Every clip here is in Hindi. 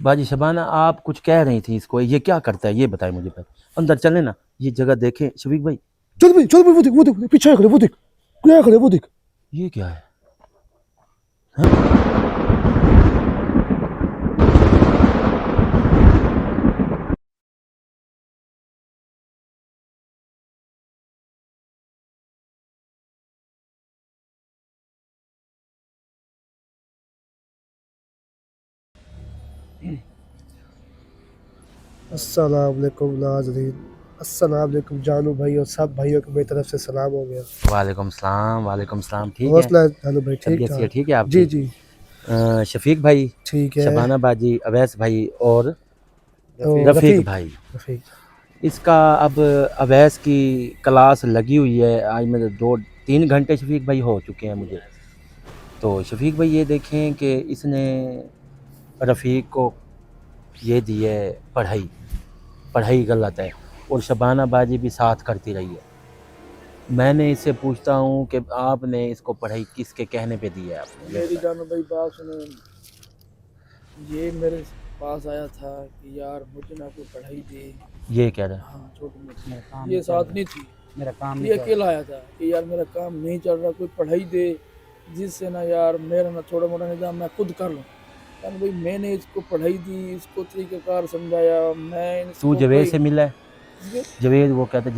बाजी शबाना, आप कुछ कह रही थी इसको, ये क्या करता है ये बताएं मुझे पहले। अंदर चले ना, ये जगह देखें शफीक भाई। चल भाई, वो देख पीछे खड़े, वो देख क्या खड़े, वो देख। ये क्या है? हाँ? अस्सलाम वालेकुम नाज़रीन, अस्सलाम वालेकुम जानू भाई और सब भाइयों को मेरी तरफ से सलाम हो गया। वालेकुम सलाम, वालेकुम सलाम। ठीक है? हौसला है जानू भाई, ठीक तबीयत से ठाक। ठीक है जी आपकी? जी शफीक भाई, ठीक है। शबाना बाजी, अवैस भाई और तो रफ़ीक भाई। रफ़ीक इसका अब अवैस की क्लास लगी हुई है। आज मेरे 2-3 घंटे शफीक भाई हो चुके हैं मुझे। तो शफीक भाई ये देखें कि इसने रफ़ीक को ये दी है पढ़ाई। पढ़ाई गलत है और शबाना बाजी भी साथ करती रही है। मैंने इससे पूछता हूँ कि आपने इसको पढ़ाई किसके कहने पे दी है आपने, ये मेरी बताएं। जानू भाई बात सुनो। ये मेरे पास आया था कि यार मुझे ना कोई पढ़ाई दे। ये कह रहा है। हाँ छोटी मोटी, मेरा काम ये नहीं चल साथ रहा, नहीं थी। मेरा काम ये नहीं चल अकेला आया था कि यार मेरा काम नहीं चल रहा, कोई पढ़ाई दे जिससे ना यार मेरा ना थोड़ा मोटा निजाम मैं खुद कर लूँ। यार भाई मैंने इसको पढ़ाई दी, इसको तरीक़ाकार समझाया, मैं तू इसको जवेद भाई से मिला है? इसके जवेद, वो कहते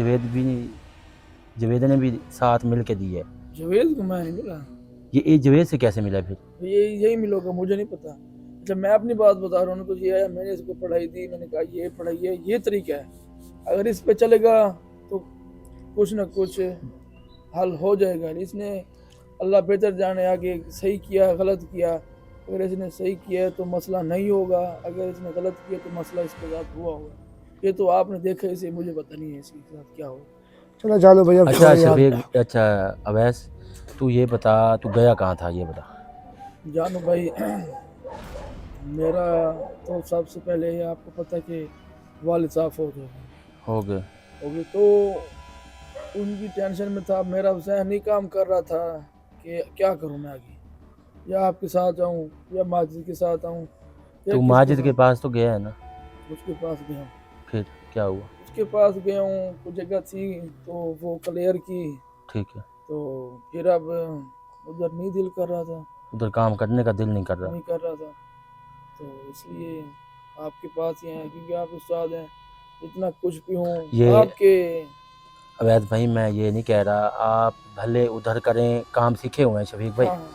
जवेद ने भी साथ मिल के दी है। जवेद को मैं नहीं मिला। ये जवेद से कैसे मिला फिर? ये यही मिलोगा, मुझे नहीं पता। जब मैं अपनी बात बता रहा हूँ ना, तो ये है मैंने इसको पढ़ाई दी, मैंने कहा ये पढ़ाई है, ये तरीका है, अगर इस पे चलेगा तो कुछ ना कुछ हल हो जाएगा। इसने अल्लाह बेहतर जाने आगे सही किया गलत किया। अगर इसने सही किया तो मसला नहीं होगा, अगर इसने गलत किया तो मसला इसके साथ हुआ होगा। ये तो आपने देखा, इसे मुझे पता नहीं है इसके साथ क्या होगा। चलो जानू भाई, अब अच्छा छोड़ो यार। शफीक, अच्छा अवैस, तू ये बता, तू गया कहाँ था ये बता। जानू भाई मेरा तो सबसे पहले ये आपको पता है कि वालिद साहब फौत हो गए? हो गए, तो उनकी टेंशन में था। मेरा जहन नहीं काम कर रहा था कि क्या करूं मैं आगे, या आपके साथ जाऊं या माजिद के साथ आऊं या तू किसके माजिद के साथ। पास तो गया है ना? उसके पास गया हूं, फिर क्या हुआ? उसके पास गया हूं, कुछ जगह थी तो वो क्लियर की। ठीक है। तो फिर अब उधर नहीं दिल कर रहा था, उधर काम करने का दिल नहीं कर रहा? नहीं कर रहा था, तो इसलिए आपके पास ही हैं, क्योंकि आप उस्ताद हैं। इतना कुछ भी हूँ ये आपके। अवैध भाई, मैं ये नहीं कह रहा आप भले उधर करें, काम सीखे हुए हैं शफीक भाई, हाँ हाँ,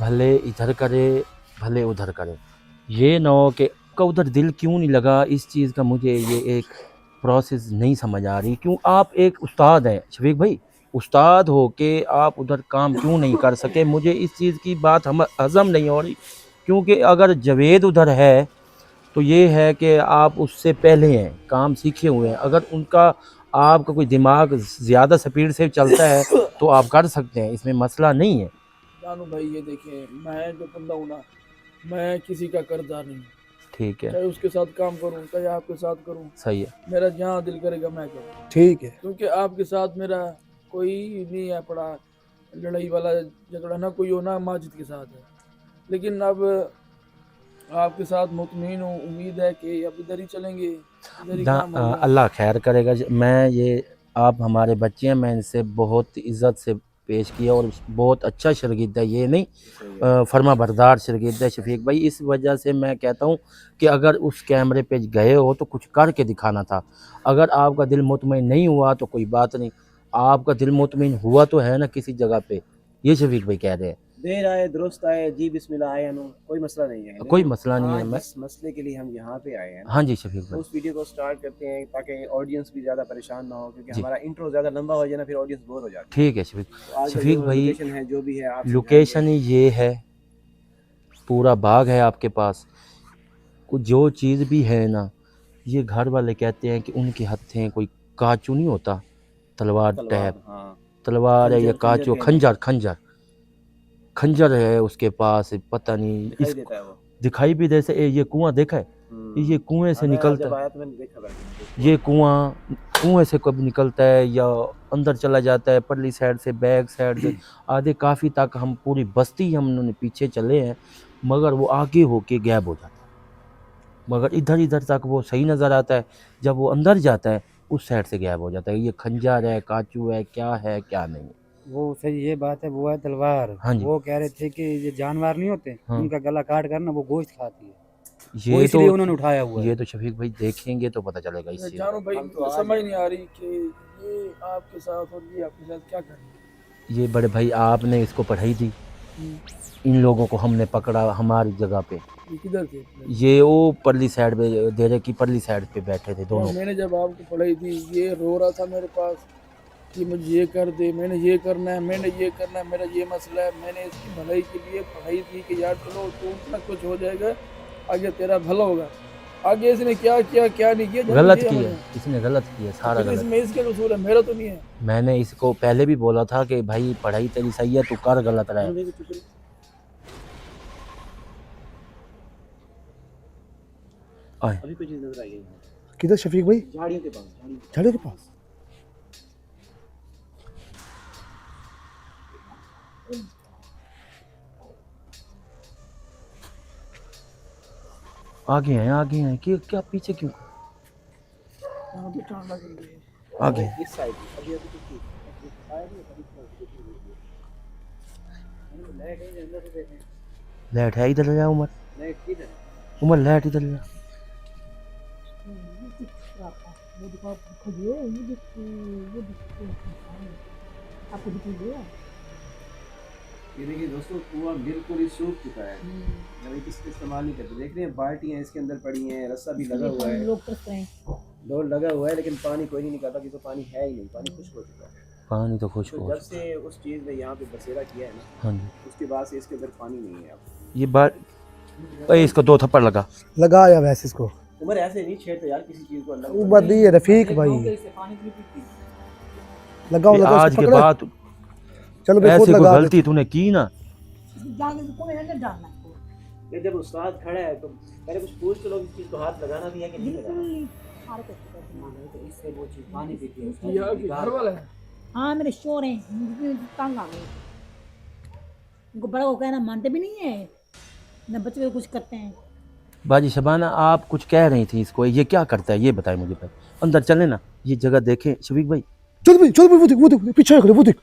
भले इधर करे भले उधर करे, ये ना हो कि आपका उधर दिल क्यों नहीं लगा। इस चीज़ का मुझे ये एक प्रोसेस नहीं समझ आ रही। क्यों आप एक उस्ताद हैं शफीक भाई, उस्ताद हो के आप उधर काम क्यों नहीं कर सके? मुझे इस चीज़ की बात हम हज़म नहीं हो रही। क्योंकि अगर जवेद उधर है तो ये है कि आप उससे पहले हैं, काम सीखे हुए हैं। अगर उनका आपका कोई दिमाग ज़्यादा स्पीड से चलता है तो आप कर सकते हैं, इसमें मसला नहीं है। जानू भाई ये देखें, मैं जो बंदा हूँ ना, मैं किसी का कर्जदार नहीं हूँ। ठीक है, चाहे उसके साथ काम करूँ चाहे आपके साथ करूँ, सही है। मेरा जहाँ दिल करेगा मैं करूँ। ठीक है। क्योंकि आपके साथ मेरा कोई नहीं है पड़ा लड़ाई वाला झगड़ा, ना कोई हो, ना माजिद के साथ है। लेकिन अब आपके साथ मुतमईन हूँ, उम्मीद है कि अब इधर ही चलेंगे, इधर ही काम होगा। अल्लाह खैर करेगा। मैं ये, आप हमारे बच्चे हैं, मैं इनसे बहुत इज़्ज़त से पेश किया और बहुत अच्छा शागिर्द है, ये नहीं फर्मा बरदार शागिर्द है शफीक भाई। इस वजह से मैं कहता हूँ कि अगर उस कैमरे पे गए हो तो कुछ करके दिखाना था। अगर आपका दिल मुतमईन नहीं हुआ तो कोई बात नहीं, आपका दिल मुतमईन हुआ तो है ना किसी जगह पे, ये शफीक भाई कह रहे हैं। देर आए दुरुस्त आए, जी बिस्मिल्लाह आए नो, कोई मसला नहीं है। कोई लेकिन मसला नहीं है। आज मैं, जिस मसले के लिए हम यहाँ पे आए हैं ना, हाँ जी शफीक भाई, उस वीडियो को स्टार्ट करते हैं ताकि ऑडियंस भी ज़्यादा परेशान ना हो, क्योंकि जी हमारा इंट्रो ज़्यादा लंबा हो जाए ना फिर ऑडियंस बोर हो जाती है। ठीक है शफीक। तो आज का शफीक जो भाई, लोकेशन है जो भी है आप लोकेशन ये है, पूरा बाग है आपके पास। कुछ जो चीज़ भी है ना, ये घर वाले कहते हैं कि उनके हत्थे कोई काचू नहीं होता, तलवार तलवार, टाइप, हाँ, तलवार है या खंजर खंजर काचू, कहते हैं खंजर उसको, खंजर खंजर है उसके पास, पता नहीं दिखाई इस देता है वो। दिखाई भी दे से। ये कुआं देखा है? ये कुएं से मैं निकलता जब है, आया तो मैंने देखा था कि ये कुआं कुएं से कब निकलता है या अंदर चला जाता है, परली साइड से, बैक साइड से, आधे काफ़ी तक हम पूरी बस्ती हम उन्होंने पीछे चले हैं, मगर वो आगे होके गैब हो जाता है। मगर इधर इधर तक वो सही नज़र आता है, जब वो अंदर जाता है उस साइड से गायब हो जाता है। ये खंजर है, काचू है, क्या नहीं। वो सही ये बात है, वो है तलवार। हाँ जी। वो कह रहे थे कि ये जानवर नहीं होते, हाँ। उनका गला काट कर ना वो गोश्त खाती है, वो ये इसलिए तो उन्होंने उठाया हुआ ये है। तो शफीक भाई देखेंगे तो पता चलेगा इस चीज़ का। जानू भाई हम तो मुझे आज- समझ नहीं आ रही कि ये आपके साथ और ये आपके साथ क्या कर रहे हैं। ये बड़े भाई आपने इसको पढ़ाई दी, इन लोगों को हमने पकड़ा हमारी जगह पे। ये किधर थे? ये वो परली साइड पे, डेरे की परली साइड पे बैठे थे दोनों। मैंने जब आपको पढ़ाई दी ये रो रहा था मेरे पास कि मुझे ये कर दे, मैंने ये करना है, मैंने ये करना है, मेरा ये मसला है। मैंने इसकी भलाई के लिए पढ़ाई दी कि यार चलो तू इतना कुछ हो जाएगा, आगे तेरा भला होगा। आगे इसने क्या किया क्या नहीं किया, गलत ये किया, हमें- इसने गलत किया, सारा फिर गलत। इसमें इसके कसूर है, मेरा तो नहीं है। मैंने इसको पहले भी बोला था कि भाई पढ़ाई तेरी सही है, तू कर, गलत रहा है। आए। अभी कोई चीज़ नजर आई है किधर शफीक भाई? झाड़ियों के पास, झाड़ियों के पास। आगे हैं कि क्या पीछे क्यों? यहाँ पे टांग लग रही है। आगे इस साइड अभी अभी कुछ शायद ये कभी लाइट है, इधर ले जा उमर, नहीं किधर उमर लाइट इधर ले जा। ये देखिए दोस्तों, कुआं बिल्कुल ही सूख चुका है। अभी किसी को इस्तेमाल नहीं करते। देख रहे हैं बाल्टियाँ इसके अंदर पड़ी हैं, रस्सा भी लगा हुआ है, डोर लगा हुआ है, लेकिन पानी कोई नहीं निकालता क्योंकि पानी है ही नहीं, पानी खुश्क हो चुका है। पानी तो खुश तो हो। जब से उस चीज़ ने यहाँ पे बसेरा किया है ना, हाँ जी, उसके बाद से इसके अंदर पानी नहीं है अब। ये बात इसको 2 थप्पड़ लगा। लगाया वैसे इसको। उमर ऐसे नहीं छेड़ते यार किसी चीज़ को। अल्लाह उमर नहीं है रफीक भाई। लगाओ लगाओ आज इसको के पकड़ो। बाद चलो भाई खुद ऐसे कोई लगा दे। गलती तूने की ना, ये जब उस्ताद खड़ा है तो पहले कुछ पूछ तो लोग इस चीज़ को हाथ लगाना भी है कि नहीं लगाना। इससे वो चीज पानी पीती है। ये आपके घर वाला है? हाँ मेरे शोर हैं, मुझे तंग आ गए। उनको बड़ा को कहना मानते भी नहीं है, न बच्चे को कुछ करते हैं। बाजी शबाना आप कुछ कह रही थी इसको, ये क्या करता है ये बताए मुझे पहले। अंदर चले ना, ये जगह देखें शफीक भाई। चल भाई वो देख पीछे खड़े, वो देख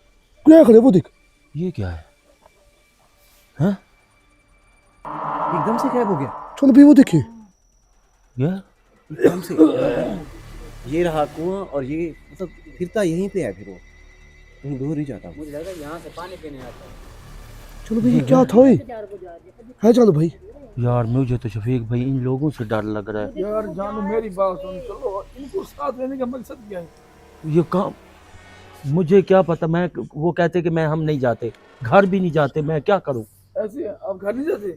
क्या खड़े, वो देख। ये क्या है? हाँ एकदम से गायब हो गया, चल भाई वो देखिए। ये एकदम से। ये रहा कुआं और ये मतलब फिरता यहीं पे है, फिर वो कहीं दूर ही जाता। मुझे लगा यहाँ से पानी पीने आता है। चलो भाई ये क्या था भाई? है चलो भाई। यार मुझे तो शफीक भाई इन लोगों से डर लग रहा है। यार जानू मेरी बात सुन, चलो इनको साथ लेने का मकसद क्या है? ये काम मुझे क्या पता, मैं वो कहते कि मैं हम नहीं जाते, घर भी नहीं जाते, मैं क्या करूं? ऐसे आप घर नहीं जाते?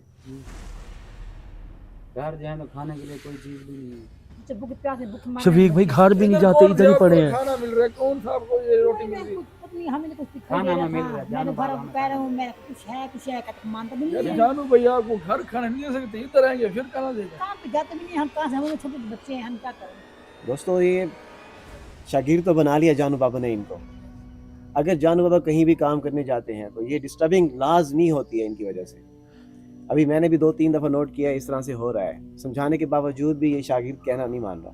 घर जाए तो खाने के लिए कोई चीज भी नहीं है। जब भूख प्यास है, भूख मार शफीक भाई घर भी नहीं जाते, इधर ही पड़े हैं। खाना मिल रहा है, कौन सा आपको ये रोटी मिल रही है? हमें कुछ खाना हमें मिल रहा है, मैं जानो घर बाबा कह रहा हूँ, मैं कुछ है कहते मानता भी यार नहीं है। जानू भैया आपको घर खाना नहीं दे सकते, इधर आएंगे फिर खाना देगा। काम पे जाते भी नहीं, हम कहाँ से, हमारे छोटे बच्चे हैं, हम क्या करें? दोस्तों ये शागिर्द तो बना लिया जानू बाबा ने इनको। अगर जानू बाबा कहीं भी काम करने जाते हैं तो ये डिस्टर्बिंग लाजमी होती है इनकी वजह से। अभी मैंने भी 2-3 दफ़ा नोट किया इस तरह से हो रहा है। समझाने के बावजूद भी ये शागिर्द कहना नहीं मान रहा,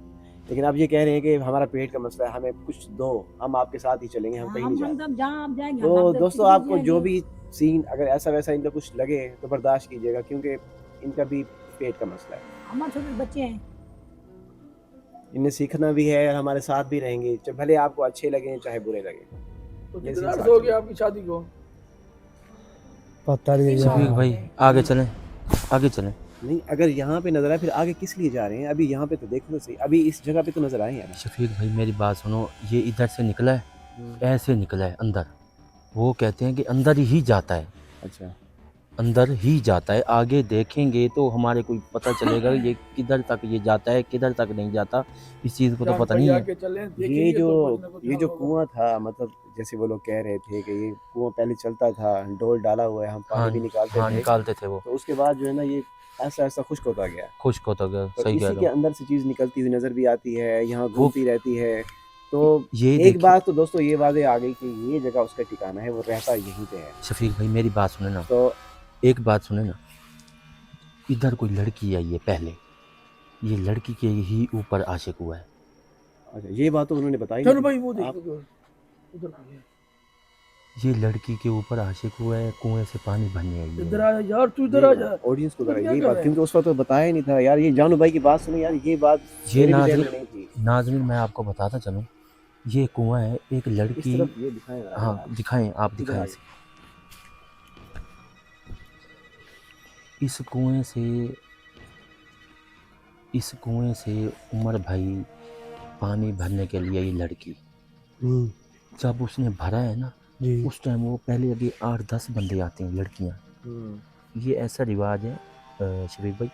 लेकिन अब ये कह रहे हैं कि हमारा पेट का मसला है, हमें कुछ दो, हम आपके साथ ही चलेंगे, हम कहीं नहीं जाएंगे। हम जहाँ आप जाएंगे तो दोस्तों आपको जो भी सीन अगर ऐसा वैसा इनका कुछ लगे तो बर्दाश्त कीजिएगा, क्योंकि इनका भी पेट का मसला है। हमारे छोटे बच्चे हैं। इन्हें सीखना भी है और हमारे साथ भी रहेंगे, चाहे भले आपको अच्छे लगे चाहे बुरे लगे। तो ये कितना चीज़ अर्स हो गया आपकी शादी को? पता नहीं शफीक यार। भाई आगे चलें, आगे चलें। नहीं अगर यहाँ पे नजर आए फिर आगे किस लिए जा रहे हैं? अभी यहाँ पे तो देखो तो सही, अभी इस जगह पे तो नजर आए हैं ना। शफीक भाई मेरी बात सुनो, ये इधर से निकला है, ऐसे निकला है अंदर। वो कहते हैं कि अंदर ही जाता है, अच्छा अंदर ही जाता है। आगे देखेंगे तो हमारे को पता चलेगा ये किधर तक ये जाता है, किधर तक नहीं जाता, इस चीज़ को तो पता नहीं है। आगे चलें, ये देखेंगे जो तो कुछ ना कुछ ये जो होगा। कुआं था, मतलब जैसे वो लोग कह रहे थे कि ये कुआं पहले चलता था, डोल डाला हुआ है, हम पानी भी निकालते हाँ थे, निकालते थे वो, तो उसके बाद जो है ना ये ऐसा ऐसा खुश्क होता गया। खुश्क होता गया। तो सही कह इसी रहे के हो। अंदर से चीज़ निकलती हुई नजर भी आती है, यहाँ घूमती रहती है। तो ये एक देखिए बात तो दोस्तों ये वाज़ेह आ गई कि ये जगह उसका ठिकाना है, वो रहता यहीं पे है। शफीक भाई मेरी बात सुने ना, तो एक बात सुने ना, इधर कोई लड़की आई है पहले, ये लड़की के ही ऊपर आशिक हुआ है। अच्छा, ये बात तो उन्होंने बताई चलो नहीं। भाई वो आप- देखो उधर कोई है। ये लड़की के ऊपर आशिक हुआ है, कुएं से पानी भरने आई इधर है। आ यार, तू इधर आ जा। ऑडियंस को तुम करा क्या यही कर बात, रहे क्योंकि उस वक्त तो बताया ही नहीं था यार। ये जानू भाई की बात सुनो यार, ये बात ये मेरे भी ध्यान नाज़रीन में नहीं थी। नाज़रीन मैं आपको बताता चलूँ, ये कुआं है, एक इस लड़की। तरफ ये दिखाएं जरा हाँ यार। दिखाएं, आप इधर दिखाएं। आइए। इस कुएं से उमर भाई पानी भरने के लिए ये लड़की, जब उसने भरा है ना, जी उस टाइम वो पहले अभी 8-10 बंदे आते हैं, लड़कियां। ये ऐसा रिवाज है शरीफ भाई,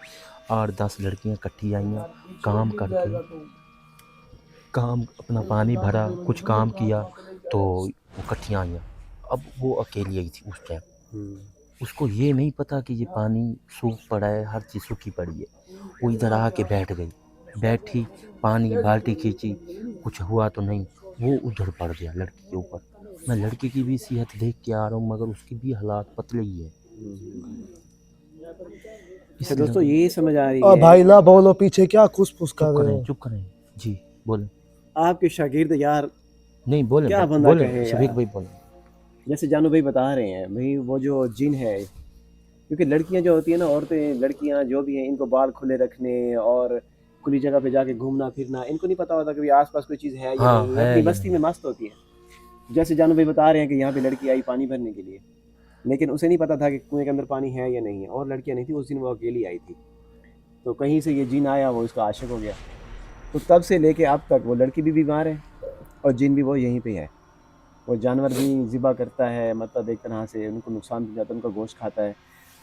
8-10 लड़कियां इकट्ठी आई हैं, काम करके, काम अपना पानी भरा, कुछ काम किया, तो वो इकट्ठियाँ आई हैं। अब वो अकेली आई थी उस टाइम, उसको ये नहीं पता कि ये पानी सूख पड़ा है, हर चीज़ सूखी पड़ी है। वो इधर आके बैठ गई, बैठी, पानी बाल्टी खींची, कुछ हुआ तो नहीं, वो उधर पड़ गया लड़की के ऊपर। मैं लड़की की भी सेहत देख के आ रहा हूँ, मगर उसकी भी हालात पतले ही है। अच्छा दोस्तों, ये समझ आ रही और है भाई ना बोलो, पीछे क्या खुसफुस कर चुप रहे करें, हो। चुप करें जी, बोलें। आपके शागिर्द यार, नहीं बोलें, क्या बंदा बोलें कहे शफीक यार। भाई, बोलें। जैसे जानू भाई बता रहे हैं भाई, वो जो जिन है, क्योंकि लड़कियां जो होती है ना, औरतें लड़कियां जो भी हैं, इनको बाल खुले रखने और खुली जगह पे जाके घूमना फिरना, इनको नहीं पता होता कि आसपास कोई चीज़ है या हाँ, नहीं है है, अपनी या मस्ती में मस्त होती है। जैसे जानू भाई बता रहे हैं कि यहाँ पे लड़की आई पानी भरने के लिए, लेकिन उसे नहीं पता था कि कुएं के अंदर पानी है या नहीं है, और लड़कियाँ नहीं थी, उस दिन वो अकेली आई थी। तो कहीं से ये जिन आया, वो इसका आशिक हो गया। तो तब से लेके अब तक वो लड़की भी बीमार है और जिन भी वो यहीं पे है। वो जानवर भी ज़िबा करता है, मतलब एक तरह से उनको नुकसान पहुंचाता है, उनका गोश्त खाता है,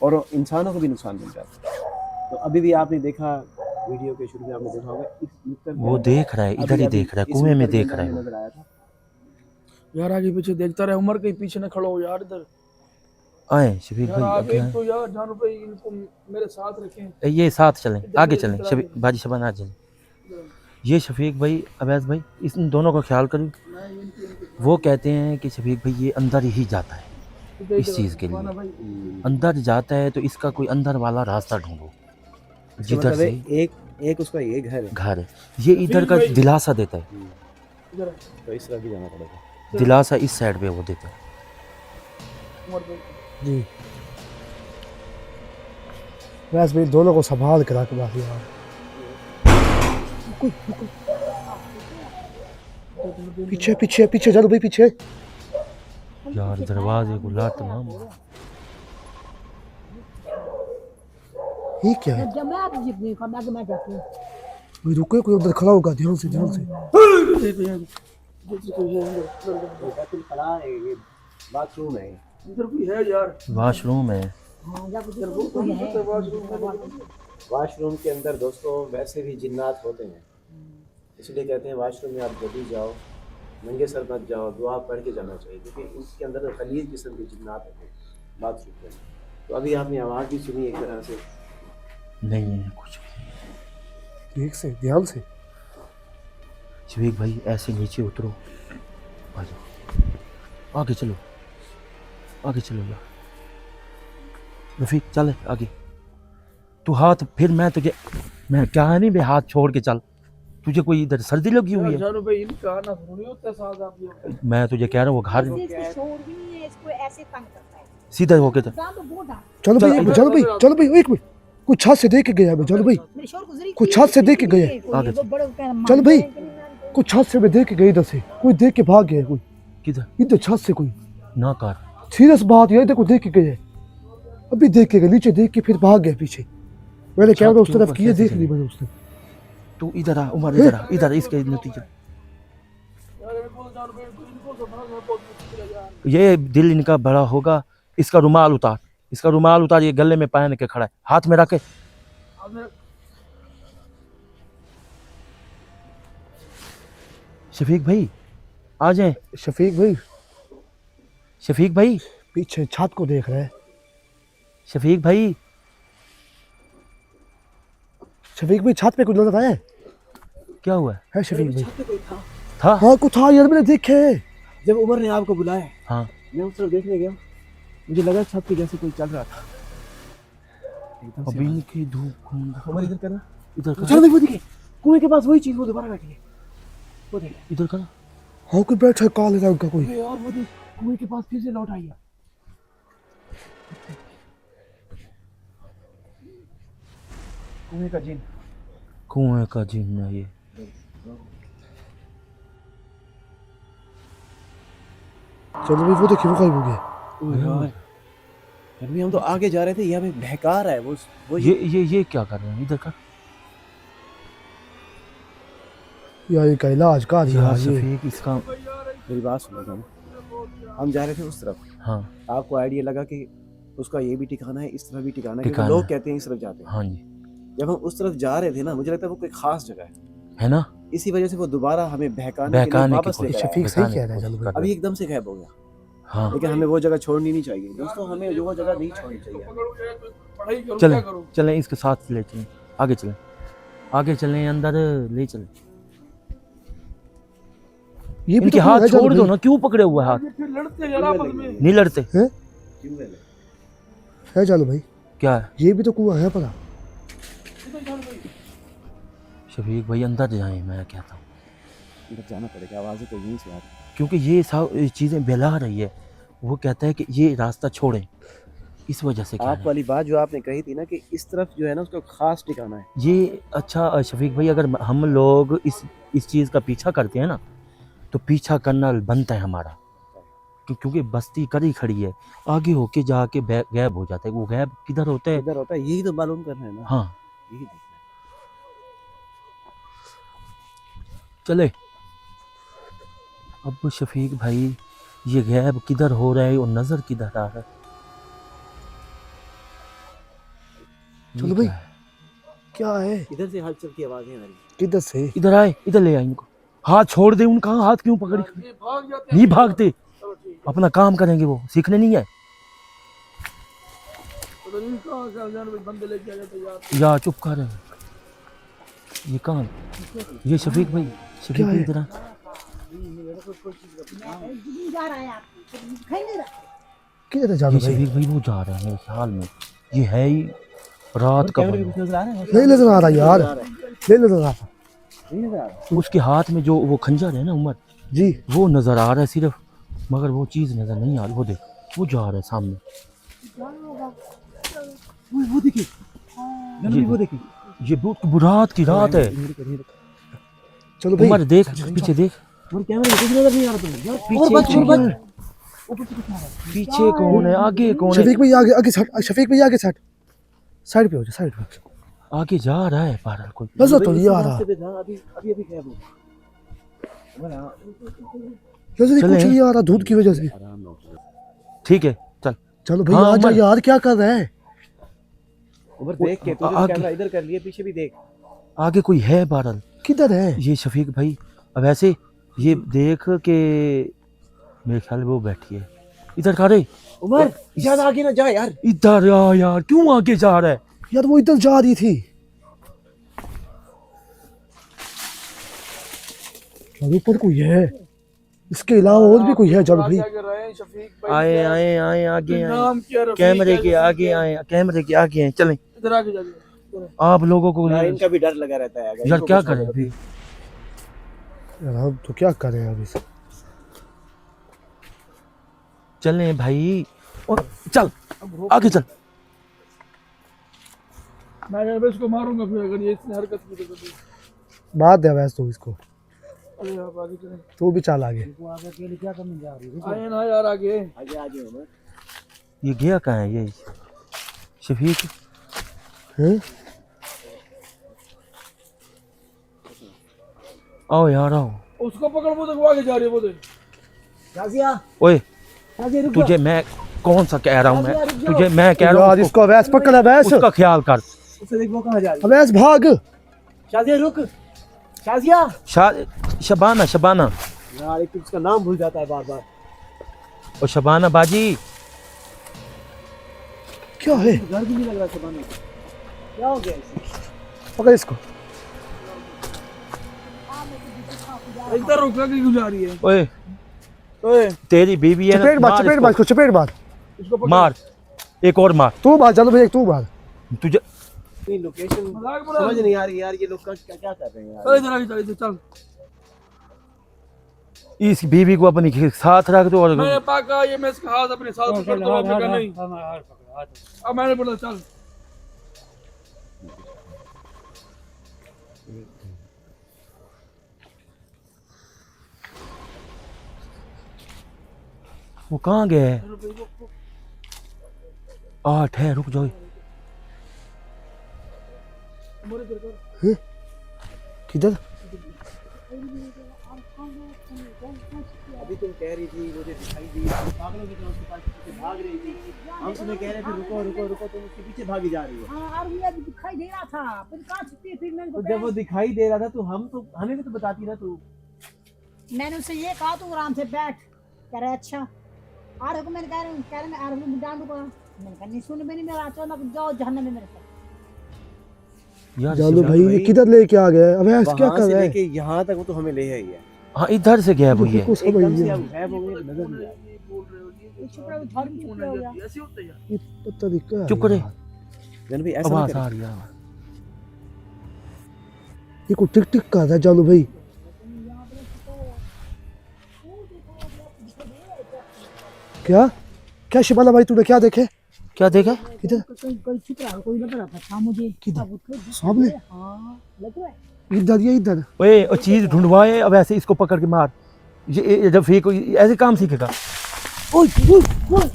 और इंसानों को भी नुकसान पहुंचाता है। तो अभी भी आपने देखा, वीडियो के शुरू में आपने देखा होगा, इस नुक्कड़ के वो अंदर देख रहा है, अभी- इधर ही अभी देख रहा है, इस कुएं में नुक्कड़ के देख अंदर रहा है हमें वो। नजर आया था। यार आगे पीछे देखता रहे, उमर के पीछे न खड़ो यार इधर। आए शफीक यार भाई, आप आगे एक तो यार जानू भाई इनको मेरे साथ रखें। आए। ये साथ चलें, इधर आगे मेरी चलें, तरफ शफीक आगे। बाजी शबान आ चलें। ये शफीक भाई, अवैस भाई, इन दोनों का ख्याल करो। वो कहते हैं कि शफीक भाई ये अंदर ही जाता है, इस चीज़ के लिए अंदर जाता है, तो इसका कोई अंदर वाला रास्ता ढूंढो, इसका जिधर मतलब से है एक उसका ये घर है। घर है, ये इधर का भाई। दिलासा देता है, इधर तो इस तरफ भी जाना पड़ेगा। दिलासा इस साइड पे वो देता है। उमर भाई जी वैसे भाई दोनों को संभाल के रख बात यार। पीछे पीछे पीछे चलो भाई, पीछे। यार दरवाजे को लात ना मार। ये क्या है जब मैं आप जितनी कम आगे मैं जाती हूँ। भाई, रुको, कोई उधर खड़ा होगा, ध्यान से ध्यान से। जैसे कोई है इधर बैतुल खला है, ये बाथरूम है। इधर कोई है यार। वॉशरूम है, हाँ जब इधर वो कोई है वाशरूम के अंदर दोस्तों वैसे भी जिन्नात होते हैं, इसलिए कहते हैं वाशरूम में आप जब भी जाओ नंगे सर मत जाओ, दुआ पढ़ के जाना चाहिए, क्योंकि इसके अंदर खलीज किस्म के जिन्नात होते हैं बाथरूम के अंदर। तो अभी आपने आवाज़ भी सुनी एक तरह से। नहीं है कुछ भी। ठीक से ध्यान से। शफीक भाई ऐसे नीचे उतरो, आ जाओ, आगे चलो, आगे चलो यार। रफीक चल आगे, तू हाथ, फिर मैं तुझे, मैं क्या नहीं बे, हाथ छोड़ के चल, तुझे कोई इधर सर्दी लगी हुई है? जानू भाई इनका आना थोड़ी होता है साथ आप ये। मैं तुझे कह रहा हूँ वो घर इसको शोर भी नहीं है, इसको ऐसे तंग करता है। सीधा होके चल। काम तो बहुत है। चलो भाई, एक मिनट, चलो भाई, चलो भाई, एक मिनट, कुछ छत से देख के गया है, चलो भाई, मेरे शोर गुजरी कुछ छत से देख के गए। आगे चल भाई, कुछ छत से मैं देख के गई, इधर से कोई देख के भाग गया है, कोई किधर इधर छत से कोई। ना कर, सीरियस बात है, देखो देख के गए, अभी देख के गए, नीचे देख के फिर भाग गया पीछे। मैंने क्या उस तरफ किया, देख ली मैंने उसने। तू इधर आ उमर, इधर आ, इधर इसके नतीजे। यार इनको तो जानू भाई इनको संभालना बहुत मुश्किल है यार। ये दिल इनका बड़ा होगा, इसका रुमाल उतार, इसका रुमाल उतार, ये गले में पहन के खड़ा है, हाथ में रखे। आपने शफीक भाई आ जाए, शफीक भाई शफीक भाई, पीछे छत को देख रहा है। शफीक भाई, शफीक भाई छत पे कुछ नजर आया क्या हुआ है? है शफीक भाई? पे कोई था। था हाँ कुछ था यार, मैंने देखे है। जब उमर ने आपको बुलाया, हाँ, मैं उस तरफ देखने गया, मुझे लगा छत पे जैसे कोई चल रहा था। एकदम से अभी इनकी धूप घूम उमर इधर करना, इधर कर, चलो भाई वो देखिए कुएं के पास वही चीज वो दोबारा बैठी है, वो देख इधर कर। हाँ कोई बैठा है काले रंग का कोई। यार वो देख कुएं के पास फिर से लौट आई है। कुएं का जिन। कुएं का जिन है ये। चलो भाई वो देखिए वो गायब हो गया। यार अभी हम तो आगे जा रहे थे, यहाँ पे बहका रहा है वो ये क्या कर रहे हैं? इधर कर यार ये का इलाज का दिया यार ये। शफीक, इसका मेरी बात सुनो तुम, हम जा रहे थे उस तरफ, हाँ आपको आइडिया लगा कि उसका ये भी ठिकाना है, इस तरफ भी ठिकाना है, क्योंकि ठिकाना लोग है। कहते हैं इस तरफ जाते हैं। हाँ जी, जब हम उस तरफ जा रहे थे ना, मुझे लगता है वो कोई खास जगह है, है ना, इसी वजह से वो दोबारा हमें बहकाने के लिए बहकाने की वापस कोशिश, लेकर आया। शफीक सही बहकाने कह की रहा है, कोशिश चलो कर अभी रहे हैं। एकदम से गायब हो गया, हाँ लेकिन हमें वो जगह छोड़नी नहीं चाहिए दोस्तों, हमें वो जगह नहीं छोड़नी चाहिए। पढ़ाई करो, चलें क्या करो? चलें, इसके साथ ले चलें, आगे चलें, आगे चलें, अंदर ले चलें। ये भी इनके तो हाथ है, चलो छोड़ दो भाई। ना, क्यों पकड़े हुए हाथ? ये फिर लड़ते हैं यार आपस में। नहीं लड़ते ट्यूबवेल है। है चलो भाई, क्या है? ये भी तो कुआं है पड़ा। शफीक भाई अंदर जाएं, मैं कहता हूँ, इधर जाना पड़ेगा, आवाज़ें तो यहीं से आ रही हैं। क्योंकि ये सब चीज़ें बहला रही है। वो कहता है कि ये रास्ता छोड़ें, इस वजह से कह आप रहे हैं। वाली बात जो आपने कही थी ना कि इस तरफ जो है ना उसका खास ठिकाना है। ये अच्छा शफीक भाई, अगर हम लोग इस चीज़ का पीछा करते हैं ना, तो पीछा करना बनता है हमारा, क्योंकि बस्ती कड़ी खड़ी है, आगे होके जाके गायब हो जाता है। वो गायब किधर होता है? इधर होता है, यही तो मालूम करना है ना, हाँ यही देखना है। चले। अब शफीक भाई, ये गैब किधर हो रहा है और नजर किधर आ रहा है? ये चलो भाई। क्या है? क्या है? इधर से हलचल की आवाज़ें आ रही हैं। किधर से? इधर आए, इधर ले आए इनको। हाथ छोड़ दे उनका, हाथ क्यों पकड़ी? ये भाग जाते हैं। नहीं भागते, चलो ठीक है। अपना काम करेंगे, वो सीखने नहीं है। चलो ये कहाँ से जान भाई, बंदे लेके आ जाते यार। या चुप कर। ये कहाँ? ये शफीक भाई, शफीक क्या भाई है? इधर आ। जा रहा है आप खाएंगे ना? किधर है जानो ये भाई? शफीक भाई वो जा रहे हैं मेरे ख्याल में। ये है ही रात का कैमरे में बंदा। कुछ नजर आ रहा है? नहीं नजर आ रहा यार, नहीं नजर आ रहा नहीं नजर आ रहा। उसके हाथ में जो वो खंजर है ना उमर, जी। वो नजर आ रहा है सिर्फ, मगर वो चीज नजर नहीं आ रही। वो देख, वो जा रहा है सामने। वो देखिए, ये वो देखिए। ये रात की रात है। चलो भाई, उमर देख, पीछे देख, और कैमरे में कुछ नजर नहीं आ रहा तुम्हें। पीछे कौन है? पीछे कौन है? आगे कौन है? शफीक भाई आगे आगे साइड, शफीक भाई आगे साइड, साइड पे हो जा, साइड पे। आगे जा रहा है पारल कोई। नजर तो नहीं आ रहा, अभी अभी अभी गायब हो गया। नजर चले। कुछ नहीं आ रहा धूप की वजह से। आराम से ठीक है चल। चलो भाई हाँ, आ जा उमर। यार, क्या कर रहा है? उमर देख के, तूने आगे। कैमरा इधर कर लिया, पीछे भी देख। आगे कोई है पारल? किधर है? ये शफीक भाई, अब ऐसे ये देख के मेरे ख्याल में वो बैठी है। इधर खा रहे, उमर ज्यादा आगे ना जा यार। इधर आ यार, क्यों आगे जा रहा है? यार वो इधर जा रही थी। यार ऊपर कोई है, इसके अलावा और भी कोई है। चलो भाई आगे रहे हैं शफीक भाई। आए क्या- आए आए आगे आए, नाम क्या रफीक कैमरे है, के रफीक आगे है। आए, कैमरे के आगे आए। चलें, इधर आगे जाके चलो। आप लोगों को यार इनका भी डर लगा रहता है यार इनको क्या कुछ करें ना अभी? यार हम तो क्या करें अभी से? चलें भाई, और चल आगे चल। मैं यार इसको मारूंगा फिर अगर ये इसने हरकत की तो कभी। मार दे वैसे तो इसको, अरे आप आगे चलें। तू भी चल आगे। वो आगे के लिए क्या करने जा रही है? आए ना यार आगे। आगे आगे उमर। ये गया कहाँ है ये शफीक? हैं? आओ यार आओ। उसको पकड़, वो देखो आगे जा रही है वो देख। शाजिया, ओए शाजिया रुक जा। तुझे मैं कौन सा कह रहा हूँ, मैं तुझे मैं कह रहा यार हूँ इसको अवैस पकड़, अवैस उसका ख्याल कर। उसे देख वो कहाँ जा रही है। अवैस भाग। शाजिया रुक, शाजिया। शबाना, शबाना यार एक तो उसका नाम भूल जाता है बार बार। और शबाना बाजी, क्या है? घर भी नहीं लग रहा शबाना को। क्या हो गया इसे? पकड़ इसको। इधर रुक के क्यों जा रही है? ओए ओए तेरी बीवी है ना, चपेट मार, मार चपेट इसको। मार इसको, चपेट मार। इसको पकड़। मार, एक और मार। तू मार, चलो भाई एक तू मार। तुझे अपनी लोकेशन मजाक बना समझ नहीं आ रही यार, ये लोग क्या क्या कर रहे हैं यार। चल इधर आ, इधर चल। इस बीवी को अपनी के साथ रख दो और मैंने पाका ये मैं इसका हाथ अपने साथ पकड़ तो आपने कहा नहीं। अब मैंने बोला चल। वो कहाँ गए हैं? 8 है, रुक जाओ। किधर? अभी तुम कह रही थी मुझे दिखाई दी, पागलों की तरह उसके पास पीछे भाग रही थी, हम तुम्हें कह रहे थे रुको रुको रुको, तुम उसके पीछे भागी जा रही हो। हाँ, और मुझे दिखाई दे रहा था, फिर कहाँ छुपी, फिर मैंने तो जब वो दिखाई दे रहा था तो हमें भी तो बताती ना तू। मैंने उससे ये कहा तू आराम से बैठ, कह रहा अच्छा। आर को मैंने कह रहा मैं आर को डांट दूंगा, मैंने कहा नहीं सुन मैंने मेरा चल अब जाओ जहन्नम में मेरे साथ। यार जालू भाई भाई, ये किधर लेके आ गया? अबे ऐसा क्या वहां कर से रहा है? लेके यहाँ तक वो तो हमें ले आई है। हाँ इधर से गया वो ये। कुछ समझ एकदम से नहीं अब आ गायब हो गए, नजर नहीं आ रही। बोल रहे हो ये छुप रहा घर में छुप गया। ऐसे होता है यार। ये पता नहीं क्या है चुप करे, यार। जान भाई ऐसा आवाज मत आ कर। रही है। ये को टिक टिक कर रहा है जालू भाई। क्या क्या शिबाला भाई तूने क्या देखे? क्या देखा? इधर कोई छुप रहा है, कोई लग रहा था मुझे किधर? सामने? हाँ लग रहा है। इधर ये इधर। ओए और चीज ढूंढवाए, अब ऐसे इसको पकड़ के मार। ये जब फेंक ऐसे काम सीखेगा। ओए ओए ओए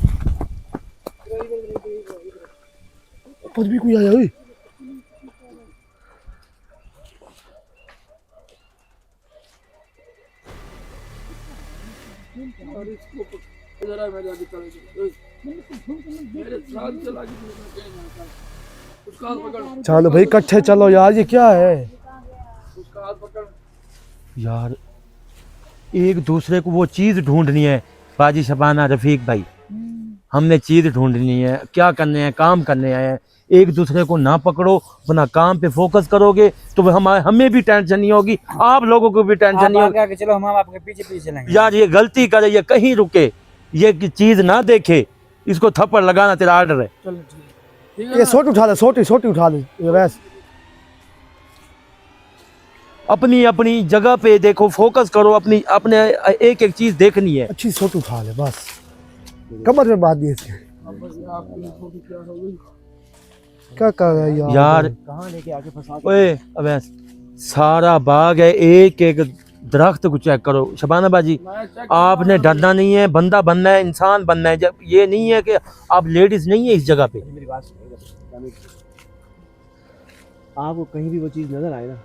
पर भी कोई आया ओए। और इसको इधर आ, मेरे आगे चले मेरे साथ चला के उसका हाथ पकड़, चलो भाई इकट्ठे चलो यार, ये क्या है? उसका हाथ पकड़। यार एक दूसरे को वो चीज ढूंढनी है बाजी शबाना रफीक भाई, हमने चीज ढूंढनी है, क्या करने हैं, काम करने आए हैं। एक दूसरे को ना पकड़ो, अपना काम पे फोकस करोगे तो हमें भी टेंशन नहीं होगी, आप लोगों को भी टेंशन नहीं होगी। आगे चलो, हम आपके पीछे पीछे चलेंगे। यार ये गलती करे, ये कहीं रुके, ये चीज ना देखे, इसको थप्पड़ लगाना तेरा आर्डर है। चलो ठीक है ये सोटी उठा ले, सोटी उठा ले। ये वैस अपनी अपनी जगह पे देखो, फोकस करो, अपनी अपने एक एक चीज देखनी है। अच्छी सोटी उठा ले बस, कमर में बांध दिए इसके। आपकी फोटो क्या हो गई? क्या कर रहा है यार? यार कहाँ लेके आके फंसा के- ओए अबे सारा बाग है, एक एक दरख्त को चेक करो। शबाना बाजी मैं चेक आपने डरना नहीं है, बंदा बनना है, इंसान बनना है। जब ये नहीं है कि आप लेडीज नहीं है इस जगह पे। मेरी बात सुनिएगा, आपको कहीं भी वो चीज नजर आए ना,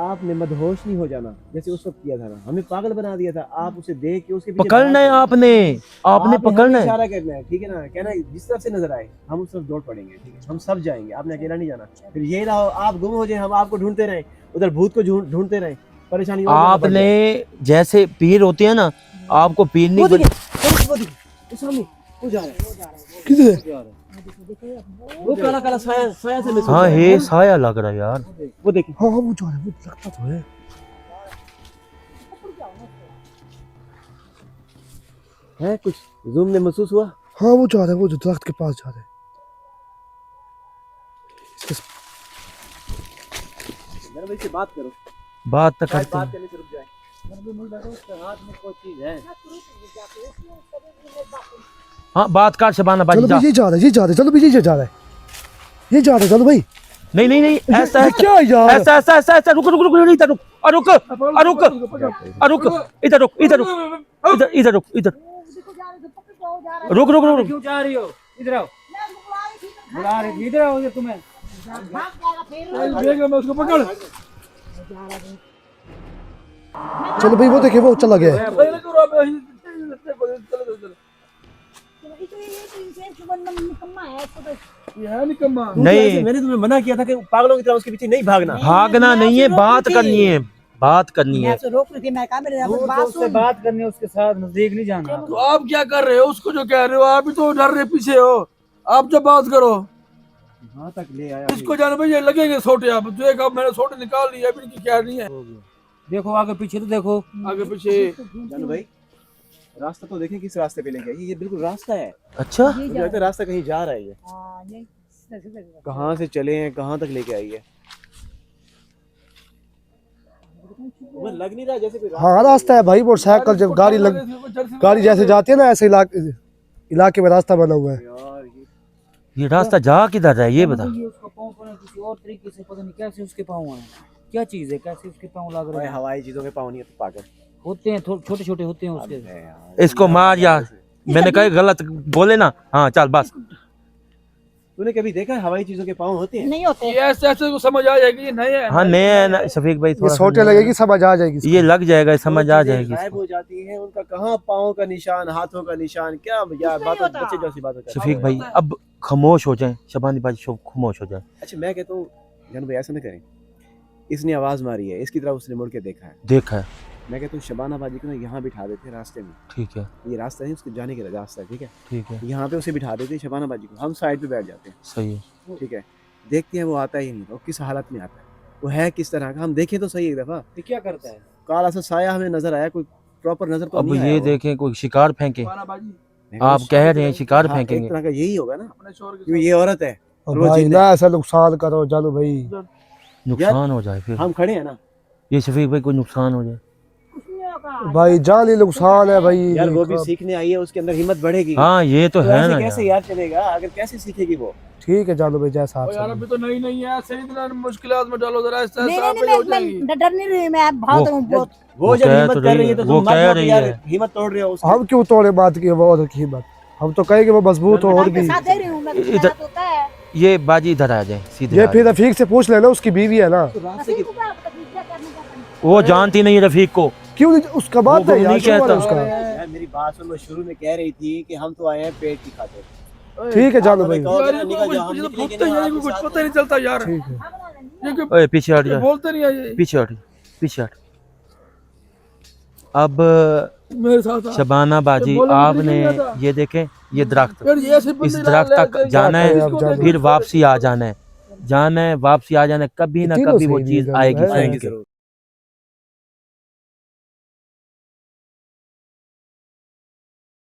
आपने मदहोश नहीं हो जाना, जैसे उस वक्त किया था ना, हमें पागल बना दिया था। आप उसे देख के उसके पीछे पकड़ना है भाग आपने, आपने आपने पकड़ना हमें है। इशारा करना है, ठीक है ना, कहना है जिस तरफ से नजर आए हम उस तरफ दौड़ पड़ेंगे, ठीक है, हम सब जाएंगे, आपने अकेला नहीं जाना। फिर ये ना हो आप गुम हो जाए, हम आपको ढूंढते रहें, उधर भूत को ढूंढते रहें, परेशानी और ज्यादा बढ़ आपने जाए। जैसे पीर होते हैं ना, आपको पीर नहीं वो देखिए, वो सामने वो जा रहा है, किधर? वो काला काला साया साया से महसूस हाँ हो रहा हे साया लग रहा है यार। वो देखिए, हाँ हाँ वो जो है वो लगता तो है। है कुछ जूम में महसूस हुआ। हाँ वो जा रहा है, वो जो दरख्त के पास जा रहा है। इसके मेरे भाई से बात करो, बात तो शायद करते बात हैं। करने से रुक जाए। हाथ में कोई चीज है। हाँ बात कर शबाना बाजी चलो जा। भाई ये जा रहा है, ये जा रहा है, चलो भाई ये जा रहा है, ये जा रहा है, चलो भाई। नहीं नहीं नहीं ऐसा ये है, क्या यार? ऐसा ऐसा ऐसा ऐसा रुक रुक रुक रुक इधर रुक और रुक और रुक और रुक इधर रुक इधर रुक इधर इधर रुक इधर रुक रुक रुक रुक। क्यों जा रही हो? इधर आओ, बुला रही थी, इधर आओ, ये तुम्हें देख मैं उसको पकड़। चलो भाई वो देखिए वो चला गया है। पहले करो आप चलो चलो ये है निकम्मा। नहीं मैंने तुम्हें मना किया था कि पागलों की तरह उसके पीछे नहीं भागना। भागना नहीं है, बात करनी है, बात करनी मैं है। उससे रोक रही थी, मैं कहा मेरे वो बात तो उससे सुन। बात करनी है, उसके साथ नजदीक नहीं जाना। तो आप क्या कर रहे हो? उसको जो कह रहे हो आप ही तो डर रहे पीछे हो। आप जब बात करो यहाँ तक ले आया। इसको जाने भाई ये लगेंगे छोटे। आप देख अब मैंने छोटे निकाल लिया, अभी इनकी क्या नहीं है। देखो आगे पीछे तो देखो। आगे पीछे जानू भाई रास्ता तो देखें किस रास्ते पे लेके आए। ये बिल्कुल रास्ता है, अच्छा मुझे लगता है रास्ता कहीं जा रहा है ये। हाँ, ये रास्ते सीधे कहाँ से चले हैं, कहाँ तक लेके आई है। वो लग नहीं रहा जैसे कोई हाँ रास्ता है भाई, मोटरसाइकिल जब गाड़ी जैसे जाती है ना, ऐसे इलाके में रास्ता बना हुआ है। यार ये रास्ता जा किधर है ये बता। ये उसका पाँव पड़ा किसी और तरीके से, पता नहीं कैसे उसके पाँव आए, क्या चीज़ है, कैसे उसके पाँव लग रहे भाई हैं। हवाई चीजों के पाँव नहीं है तो पागल होते हैं छोटे छोटे होते हैं उसके। है यार। इसको मार यार, मैंने कहा गलत बोले ना। हाँ चल बस। तूने कभी देखा है हवाई चीजों के पाँव होते हैं? नहीं होते। ये ऐसे ऐसे को समझ आ जाएगी, ये नए है। हाँ नए है ना शफीक भाई, ये थोड़ा सोटे लगेगी, समझ आ जाएगी इसको। ये लग जाएगा, समझ आ चीजें जाएगी गायब इसको। हो जाती हैं, उनका कहाँ पाँव का निशान, हाथों का निशान, क्या यार नहीं बातों होता। बच्चे जैसी बातों करते शफीक हैं। भाई अब खामोश हो जाए, शबानी बाजी खामोश हो जाए। अच्छा मैं कहता हूँ जान भाई ऐसा ना करें, इसने आवाज मारी है, इसकी तरफ उसने मुड़ के देखा है, देखा है, मैं कहता हूँ शबाना बाजी को ना यहाँ बिठा देते हैं रास्ते में, ठीक है ये रास्ता नहीं उसके जाने का रास्ता है, ठीक है, ठीक है, यहाँ पे उसे बिठा देते हैं शबाना बाजी को, हम साइड पे बैठ जाते हैं, सही है। ठीक है, देखते हैं वो आता ही नहीं, वो किस हालत में आता है, वो है किस तरह का, हम देखें तो सही एक दफा। तो क्या करता है? काला सा साया हमें नजर आया, कोई प्रॉपर नजर तो अब नहीं आया ये वो। देखें कोई शिकार फेंके, हमारा बाजी मैं आप कहता कह हूँ, रहे हैं शिकार हाँ, एक फेंकेंगे। तरह का यही होगा ना, अपने शोर के क्योंकि ये औरत है और वो भाई जिन ना ऐसा नुकसान करो जानू भाई, नुकसान हो जाए फिर हम खड़े हैं ना ये शफीक भाई कोई नुकसान हो जाए। कुछ नहीं होगा। भाई जानी नुकसान है भाई। यार, वो भी सीखने आई है, उसके अंदर हिम्मत बढ़ेगी। हाँ ये तो तो है ऐसे ना कैसे यार। यार चलेगा, अगर कैसे सीखेगी वो। ठीक है जानू भाई, जैसा आप और यार समझे। अभी तो नई नई है, सही तरह मुश्किलात में डालो जरा, ऐसा नहीं ऐसा नहीं पे हो नहीं, जाएगी। मैं डर नहीं रही, मैं बहुत हूँ बहुत। वो जब कह हिम्मत तो कर रही रही है है, तो वो तुम मत कह लो रही यार, है। हिम्मत तोड़ रहे हो उसकी। हम क्यों तोड़े बात की वो और की बात, हम तो कहेंगे वो मजबूत हो और आपके भी। साथ दे रही हूँ मैं, कुछ इधर- गलत होता है। ये बाजी इधर आ जाए सीधे ये आ फिर जाए। रफीक से पूछ लेना, उसकी बीवी है ना। रफीक को क्या पता क्या करने का करना। वो जानती नहीं है रफीक को। क्यों नहीं, उसका बात वो है यार, नहीं क्यों कहता। मारे उसका। यार मेरी बात सुन, वो शुरू में कह रही थी कि हम तो आए हैं पेट की खातिर। ठीक है जानू आप भाई, हमें कहोगे यार ना, इनको निकल जाओ, हम कुछ निकलेंगे पूछते नहीं, हैं, आपके इनको कुछ साथ पता ही नहीं चलता यार। ठीक है। ये कि ओए पीछे हट ये जा, बोलते नहीं है ये। पीछे हट, पीछे हट। अब मेरे साथ आ। शबाना बाजी ये बोलने में आपने नहीं आता। ये देखें, ये दरख्त, यार ये ऐसे इस बंदे दरख्त ला- तक ले- जाना क्या है, करें अब जानू। फिर वापसी आ जाना है, जाना है वापसी आ जाना है, कभी ना तीनों कभी वो सही नहीं है चीज जानू, आएगी है। फेंक आएंगे के। जरूर।